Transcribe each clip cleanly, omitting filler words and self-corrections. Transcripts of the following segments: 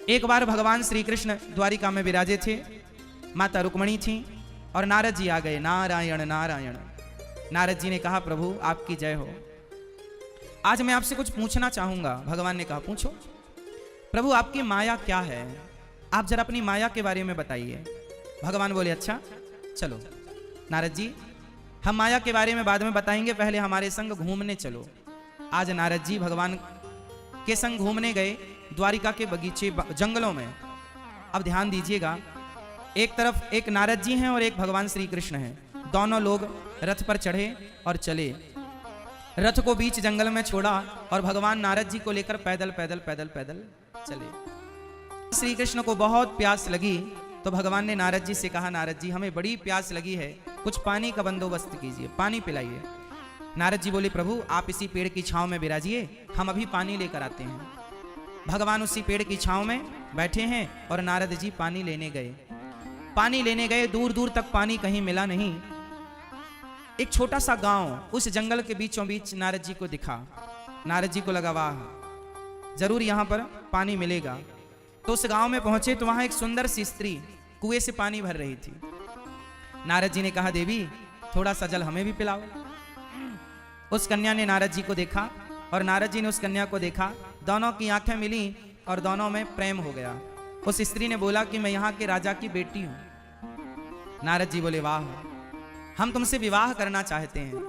एक बार भगवान श्री कृष्ण द्वारिका में विराजे थे, माता रुक्मणी थी और नारद जी आ गए। नारायण नारायण। नारद जी ने कहा प्रभु आपकी जय हो, आज मैं आपसे कुछ पूछना चाहूंगा। भगवान ने कहा पूछो। प्रभु आपकी माया क्या है, आप जरा अपनी माया के बारे में बताइए। भगवान बोले अच्छा चलो नारद जी, हम माया के बारे में बाद में बताएंगे, पहले हमारे संग घूमने चलो। आज नारद जी भगवान के संग घूमने गए द्वारिका के बगीचे जंगलों में। अब ध्यान दीजिएगा, एक तरफ एक नारद जी हैं और एक भगवान श्री कृष्ण हैं। दोनों लोग रथ पर चढ़े और चले, रथ को बीच जंगल में छोड़ा और भगवान नारद जी को लेकर पैदल पैदल पैदल पैदल चले। श्री कृष्ण को बहुत प्यास लगी तो भगवान ने नारद जी से कहा नारद जी हमें बड़ी प्यास लगी है, कुछ पानी का बंदोबस्त कीजिए, पानी पिलाइए। नारद जी बोले प्रभु आप इसी पेड़ की छांव में विराजिए, हम अभी पानी लेकर आते हैं। भगवान उसी पेड़ की छांव में बैठे हैं और नारद जी पानी लेने गए। पानी लेने गए, दूर दूर तक पानी कहीं मिला नहीं। एक छोटा सा गांव उस जंगल के बीचों बीच नारद जी को दिखा। नारद जी को लगा वाह जरूर यहां पर पानी मिलेगा। तो उस गांव में पहुंचे तो वहां एक सुंदर सी स्त्री कुएं से पानी भर रही थी। नारद जी ने कहा देवी थोड़ा सा जल हमें भी पिलाओ। उस कन्या ने नारद जी को देखा और नारद जी ने उस कन्या को देखा, दोनों की आंखें मिली और दोनों में प्रेम हो गया। उस स्त्री ने बोला कि मैं यहाँ के राजा की बेटी हूं। नारद जी बोले वाह हम तुमसे विवाह करना चाहते हैं।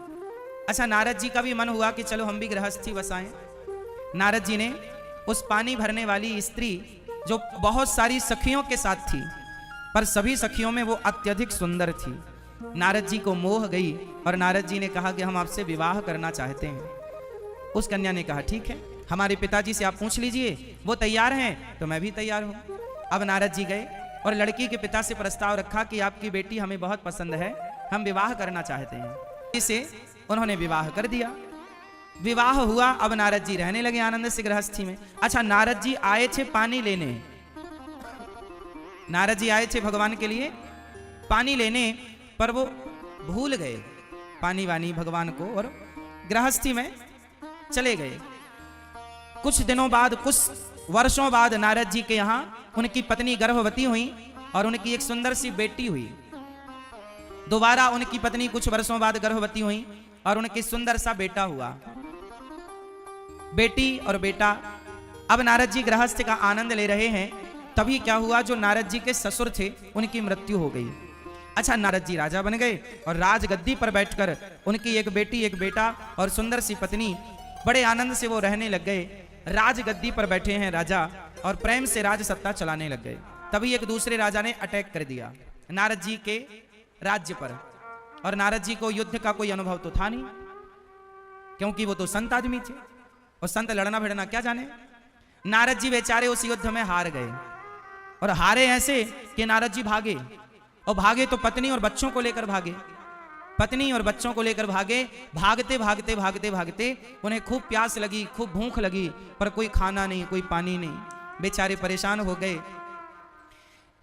अच्छा नारद जी का भी मन हुआ कि चलो हम भी गृहस्थी बसाएं। नारद जी ने उस पानी भरने वाली स्त्री जो बहुत सारी सखियों के साथ थी पर सभी सखियों में वो अत्यधिक सुंदर थी, नारद जी को मोह गई और नारद जी ने कहा कि हम आपसे विवाह करना चाहते हैं। उस कन्या ने कहा ठीक है हमारे पिताजी से आप पूछ लीजिए, वो तैयार हैं तो मैं भी तैयार हूं। अब नारद जी गए और लड़की के पिता से प्रस्ताव रखा कि आपकी बेटी हमें बहुत पसंद है, हम विवाह करना चाहते हैं। इसे उन्होंने विवाह कर दिया। विवाह हुआ। अब नारद जी रहने लगे आनंद से गृहस्थी में। अच्छा नारद जी आए थे पानी लेने, नारद जी आए थे भगवान के लिए पानी लेने, पर वो भूल गए पानी वानी भगवान को और गृहस्थी में चले गए। कुछ दिनों बाद, कुछ वर्षों बाद नारद जी के यहाँ उनकी पत्नी गर्भवती हुई और उनकी एक सुंदर सी बेटी हुई। दोबारा उनकी पत्नी कुछ वर्षों बाद गर्भवती हुई और उनकी सुंदर सा बेटा हुआ। बेटी और बेटा। अब नारद जी गृहस्थ का आनंद ले रहे हैं, तभी क्या हुआ जो नारद जी के ससुर थे उनकी मृत्यु हो गई। अच्छा नारद जी राजा बन गए और राजगद्दी पर बैठकर उनकी एक बेटी एक बेटा और सुंदर सी पत्नी बड़े आनंद से वो रहने लग गए। राजगद्दी पर बैठे हैं राजा और प्रेम से राज सत्ता चलाने लग गए। तभी एक दूसरे राजा ने अटैक कर दिया नारद जी के राज्य पर और नारद जी को युद्ध का कोई अनुभव तो था नहीं क्योंकि वो तो संत आदमी थे और संत लड़ना भिड़ना क्या जाने। नारद जी बेचारे उस युद्ध में हार गए और हारे ऐसे कि नारद जी भागे और भागे तो पत्नी और बच्चों को लेकर भागे, पत्नी और बच्चों को लेकर भागे। भागते भागते भागते भागते उन्हें खूब प्यास लगी, खूब भूख लगी, पर कोई खाना नहीं, कोई पानी नहीं। बेचारे परेशान हो गए।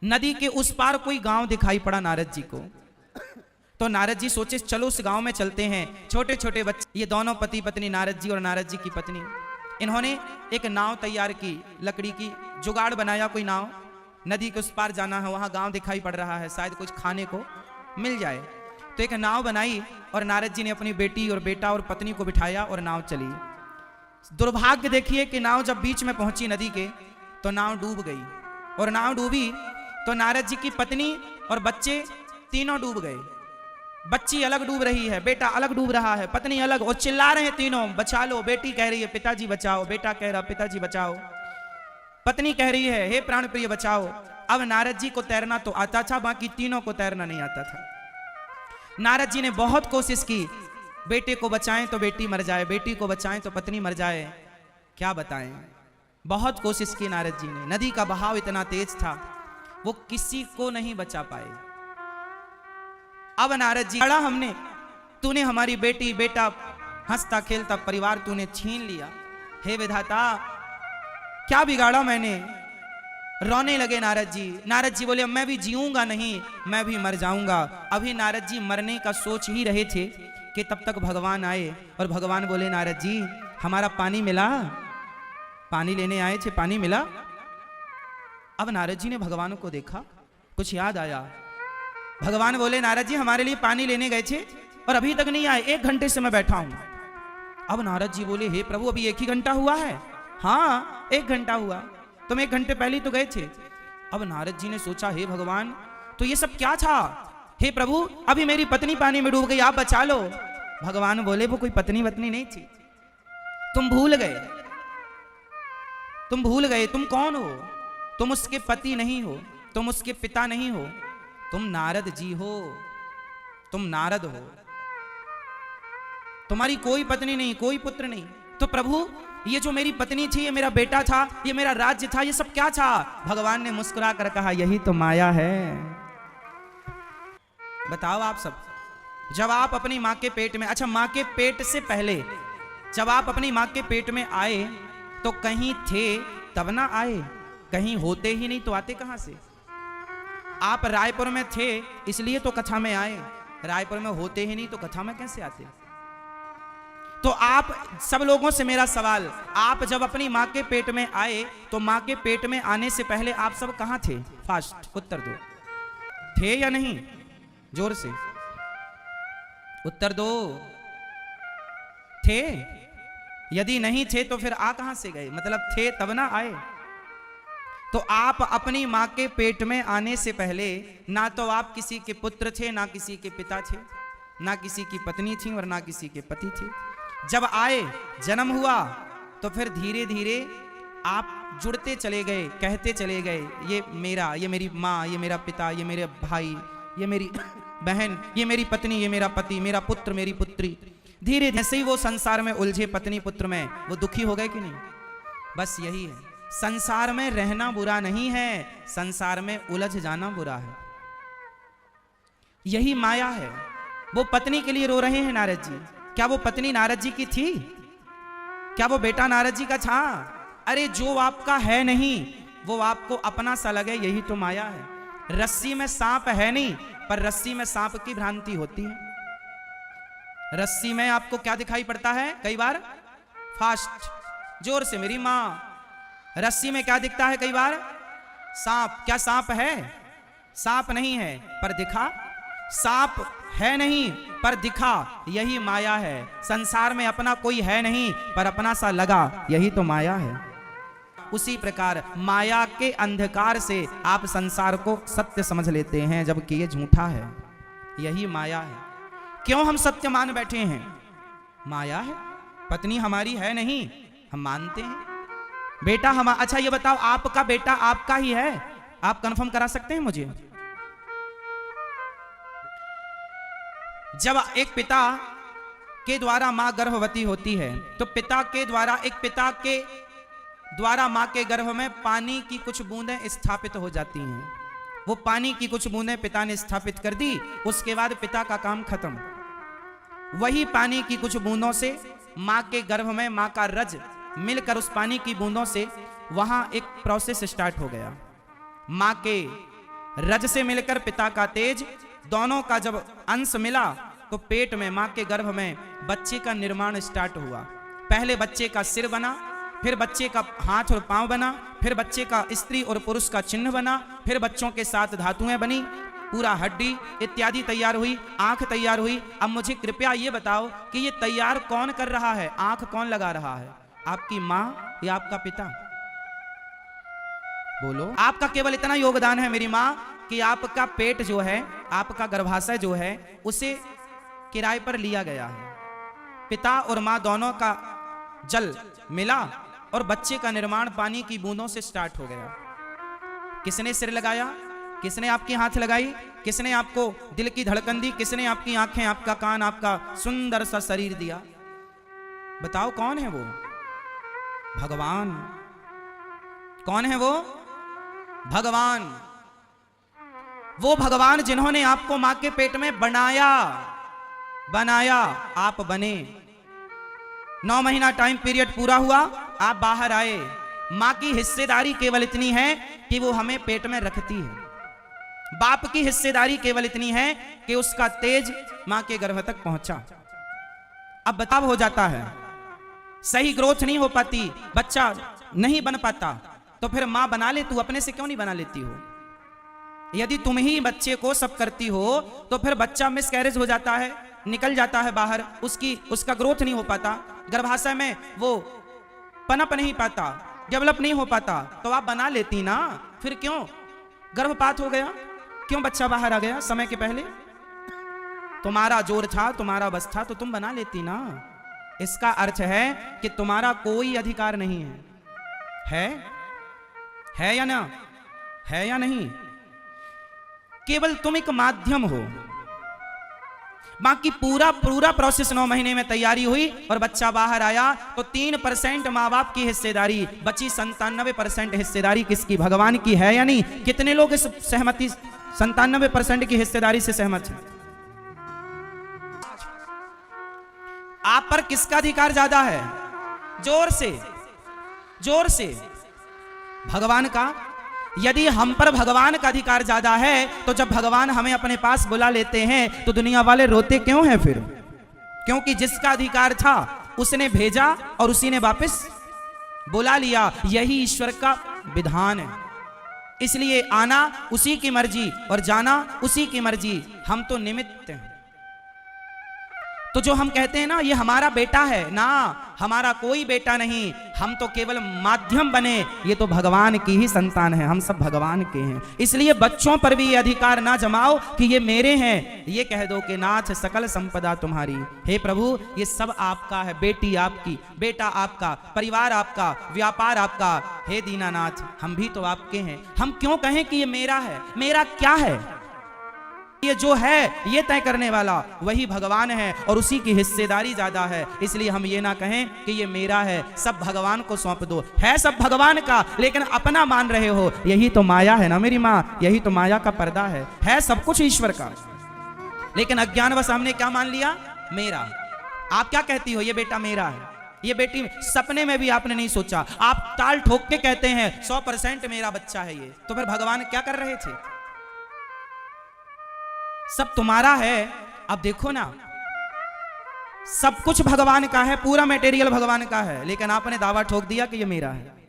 नदी के उस पार कोई गांव दिखाई पड़ा नारद जी को, तो नारद जी सोचे चलो उस गांव में चलते हैं। छोटे छोटे बच्चे, ये दोनों पति पत्नी नारद जी और नारद जी की पत्नी, इन्होंने एक नाव तैयार की, लकड़ी की जुगाड़ बनाया। कोई नाव, नदी के उस पार जाना है, वहां गांव दिखाई पड़ रहा है, शायद कुछ खाने को मिल जाए। तो एक नाव बनाई और नारद जी ने अपनी बेटी और बेटा और पत्नी को बिठाया और नाव चली। दुर्भाग्य देखिए कि नाव जब बीच में पहुंची नदी के तो नाव डूब गई और नाव डूबी तो नारद जी की पत्नी और बच्चे तीनों डूब गए। बच्ची अलग डूब रही है, बेटा अलग डूब रहा है, पत्नी अलग, और चिल्ला रहे हैं तीनों बचा लो। बेटी कह रही है पिताजी बचाओ, बेटा कह रहा पिताजी बचाओ, पत्नी कह रही है हे प्राण प्रिय बचाओ। अब नारद जी को तैरना तो आता था, बाकी तीनों को तैरना नहीं आता था। नारद जी ने बहुत कोशिश की, बेटे को बचाएं तो बेटी मर जाए, बेटी को बचाएं तो पत्नी मर जाए, क्या बताएं। बहुत कोशिश की नारद जी ने, नदी का बहाव इतना तेज था वो किसी को नहीं बचा पाए। अब नारद जी बड़ा हमने, तूने हमारी बेटी बेटा हंसता खेलता परिवार तूने छीन लिया, हे विधाता क्या बिगाड़ा मैंने। रोने लगे नारद जी। नारद जी बोले मैं भी जीऊंगा नहीं, मैं भी मर जाऊंगा। अभी नारद जी मरने का सोच ही रहे थे कि तब तक भगवान आए और भगवान बोले नारद जी हमारा पानी मिला, पानी लेने आए थे, पानी मिला। अब नारद जी ने भगवान को देखा, कुछ याद आया। भगवान बोले, नारद जी हमारे लिए पानी लेने गए थे और अभी तक नहीं आए, 1 घंटे से मैं बैठा हूं। अब नारद जी बोले, हे प्रभु अभी 1 ही घंटा हुआ है? हाँ 1 घंटा हुआ, तुम 1 घंटे पहले तो गए थे। अब नारद जी ने सोचा, हे भगवान तो ये सब क्या था? हे प्रभु अभी मेरी पत्नी पानी में डूब गई, आप बचा लो। भगवान बोले, वो कोई पत्नी वत्नी नहीं थी, तुम भूल गए, तुम भूल गए, तुम कौन हो? तुम उसके पति नहीं हो, तुम उसके पिता नहीं हो, तुम नारद जी हो, तुम नारद हो, तुम्हारी कोई पत्नी नहीं, कोई पुत्र नहीं। तो प्रभु ये जो मेरी पत्नी थी, ये मेरा बेटा था, ये मेरा राज्य था, ये सब क्या था? भगवान ने मुस्कुरा कर कहा, यही तो माया है। बताओ आप सब, जब आप अपनी मां के पेट में, अच्छा मां के पेट से पहले जब आप अपनी मां के पेट में आए तो कहीं थे तब ना आए, कहीं होते ही नहीं तो आते कहां से? आप रायपुर में थे इसलिए तो कथा में आए, रायपुर में होते ही नहीं तो कथा में कैसे आते? तो आप सब लोगों से मेरा सवाल, आप जब अपनी मां के पेट में आए तो मां के पेट में आने से पहले आप सब कहां थे? फास्ट उत्तर दो, थे या नहीं? जोर से उत्तर दो, थे? यदि नहीं थे तो फिर आ कहां से गए? मतलब थे तब ना आए। तो आप अपनी मां के पेट में आने से पहले ना तो आप किसी के पुत्र थे, ना किसी के पिता थे, ना किसी की पत्नी थी और ना किसी के पति थे। जब आए, जन्म हुआ, तो फिर धीरे धीरे आप जुड़ते चले गए, कहते चले गए, ये मेरा, ये मेरी माँ, ये मेरा पिता, ये मेरे भाई, ये मेरी बहन, ये मेरी पत्नी, ये मेरा पति, मेरा पुत्र, मेरी पुत्री। धीरे जैसे ही वो संसार में उलझे पत्नी पुत्र में, वो दुखी हो गए कि नहीं? बस यही है, संसार में रहना बुरा नहीं है, संसार में उलझ जाना बुरा है। यही माया है। वो पत्नी के लिए रो रहे हैं नारद जी। क्या वो पत्नी नारद जी की थी? क्या वो बेटा नारद जी का था? अरे जो आपका है नहीं वो आपको अपना सा लगे, यही तो माया है। रस्सी में सांप है नहीं, पर रस्सी में सांप की भ्रांति होती है। रस्सी में आपको क्या दिखाई पड़ता है? कई बार फास्ट, जोर से मेरी मां, रस्सी में क्या दिखता है? कई बार सांप। क्या सांप है? सांप नहीं है पर दिखा। सांप है नहीं पर दिखा, यही माया है। संसार में अपना कोई है नहीं पर अपना सा लगा, यही तो माया है। उसी प्रकार माया के अंधकार से आप संसार को सत्य समझ लेते हैं, जबकि ये झूठा है। यही माया है। क्यों हम सत्य मान बैठे हैं? माया है। पत्नी हमारी है नहीं, हम मानते हैं। बेटा हम, अच्छा ये बताओ, आपका बेटा आपका ही है? आप कंफर्म करा सकते हैं मुझे? जब एक पिता के द्वारा मां गर्भवती होती है तो पिता के द्वारा मां के गर्भ में पानी की कुछ बूंदें स्थापित हो जाती हैं। वो पानी की कुछ बूंदें पिता ने स्थापित कर दी, उसके बाद पिता का काम खत्म। वही पानी की कुछ बूंदों से मां के गर्भ में मां का रज मिलकर उस पानी की बूंदों से वहां एक प्रोसेस स्टार्ट हो गया। मां के रज से मिलकर पिता का तेज, दोनों का जब अंश मिला तो पेट में, मां के गर्भ में बच्चे का निर्माण स्टार्ट हुआ। पहले बच्चे का सिर बना, फिर बच्चे का हाथ और पांव बना, फिर बच्चे का स्त्री और पुरुष का चिन्ह बना, फिर बच्चों के साथ धातुएं बनी, पूरा हड्डी इत्यादि तैयार हुई, आंख तैयार हुई। अब मुझे कृपया ये बताओ कि ये तैयार कौन कर रहा है? आंख कौन लगा रहा है? आपकी मां या आपका पिता? बोलो। आपका केवल इतना योगदान है मेरी मां कि आपका पेट जो है, आपका गर्भाशय जो है, उसे किराए पर लिया गया है। पिता और मां दोनों का जल मिला और बच्चे का निर्माण पानी की बूंदों से स्टार्ट हो गया। किसने सिर लगाया? किसने आपकी हाथ लगाई? किसने आपको दिल की धड़कन दी? किसने आपकी आंखें, आपका कान, आपका सुंदर सा शरीर दिया? बताओ कौन है वो? भगवान। कौन है वो? भगवान। वो भगवान जिन्होंने आपको मां के पेट में बनाया, आप बने। 9 महीना टाइम पीरियड पूरा हुआ, आप बाहर आए। मां की हिस्सेदारी केवल इतनी है कि वो हमें पेट में रखती है। बाप की हिस्सेदारी केवल इतनी है कि उसका तेज मां के गर्भ तक पहुंचा। अब बचाव हो जाता है, सही ग्रोथ नहीं हो पाती, बच्चा नहीं बन पाता, तो फिर मां बना ले, तू अपने से क्यों नहीं बना लेती हो? यदि तुम ही बच्चे को सब करती हो तो फिर बच्चा मिसकैरेज हो जाता है, निकल जाता है बाहर, उसका ग्रोथ नहीं हो पाता, गर्भाशय में वो पनप नहीं पाता, डेवलप नहीं हो पाता, तो आप बना लेती ना। फिर क्यों गर्भपात हो गया, क्यों बच्चा बाहर आ गया समय के पहले? तुम्हारा जोर था, तुम्हारा बस था, तो तुम बना लेती ना। इसका अर्थ है कि तुम्हारा कोई अधिकार नहीं है या ना, है या नहीं? केवल तुम एक माध्यम हो। बाकी पूरा प्रोसेस 9 महीने में तैयारी हुई और बच्चा बाहर आया तो 3% माँ बाप की हिस्सेदारी बची, 97% हिस्सेदारी किसकी? भगवान की है या नहीं? कितने लोग इस सहमति 97% की हिस्सेदारी से सहमत हैं? आप पर किसका अधिकार ज्यादा है? जोर से भगवान का। यदि हम पर भगवान का अधिकार ज्यादा है तो जब भगवान हमें अपने पास बुला लेते हैं तो दुनिया वाले रोते क्यों हैं फिर? क्योंकि जिसका अधिकार था उसने भेजा और उसी ने वापस बुला लिया। यही ईश्वर का विधान है। इसलिए आना उसी की मर्जी और जाना उसी की मर्जी। हम तो निमित्त हैं। तो जो हम कहते हैं ना ये हमारा बेटा है, ना, हमारा कोई बेटा नहीं, हम तो केवल माध्यम बने। ये तो भगवान की ही संतान है, हम सब भगवान के हैं। इसलिए बच्चों पर भी ये अधिकार ना जमाओ कि ये मेरे हैं। ये कह दो कि नाथ सकल संपदा तुम्हारी। हे प्रभु ये सब आपका है, बेटी आपकी, बेटा आपका, परिवार आपका, व्यापार आपका। हे दीनानाथ हम भी तो आपके हैं। हम क्यों कहें कि ये मेरा है? मेरा क्या है? ये जो है ये तय करने वाला वही भगवान है और उसी की हिस्सेदारी ज्यादा है। इसलिए हम ये ना कहें कि ये मेरा है, सब भगवान को सौंप दो। है सब भगवान का लेकिन अपना मान रहे हो। यही तो माया है ना मेरी माँ, यही तो माया का पर्दा है सब कुछ ईश्वर का। लेकिन अज्ञानवश हमने क्या मान लिया? मेरा। आप क्या कहती हो? ये बेटा मेरा है, ये बेटी। सपने में भी आपने नहीं सोचा, आप ताल ठोक के कहते हैं 100% मेरा बच्चा है ये। तो फिर भगवान क्या कर रहे थे? सब तुम्हारा है। अब देखो ना, सब कुछ भगवान का है, पूरा मटेरियल भगवान का है, लेकिन आपने दावा ठोक दिया कि ये मेरा है।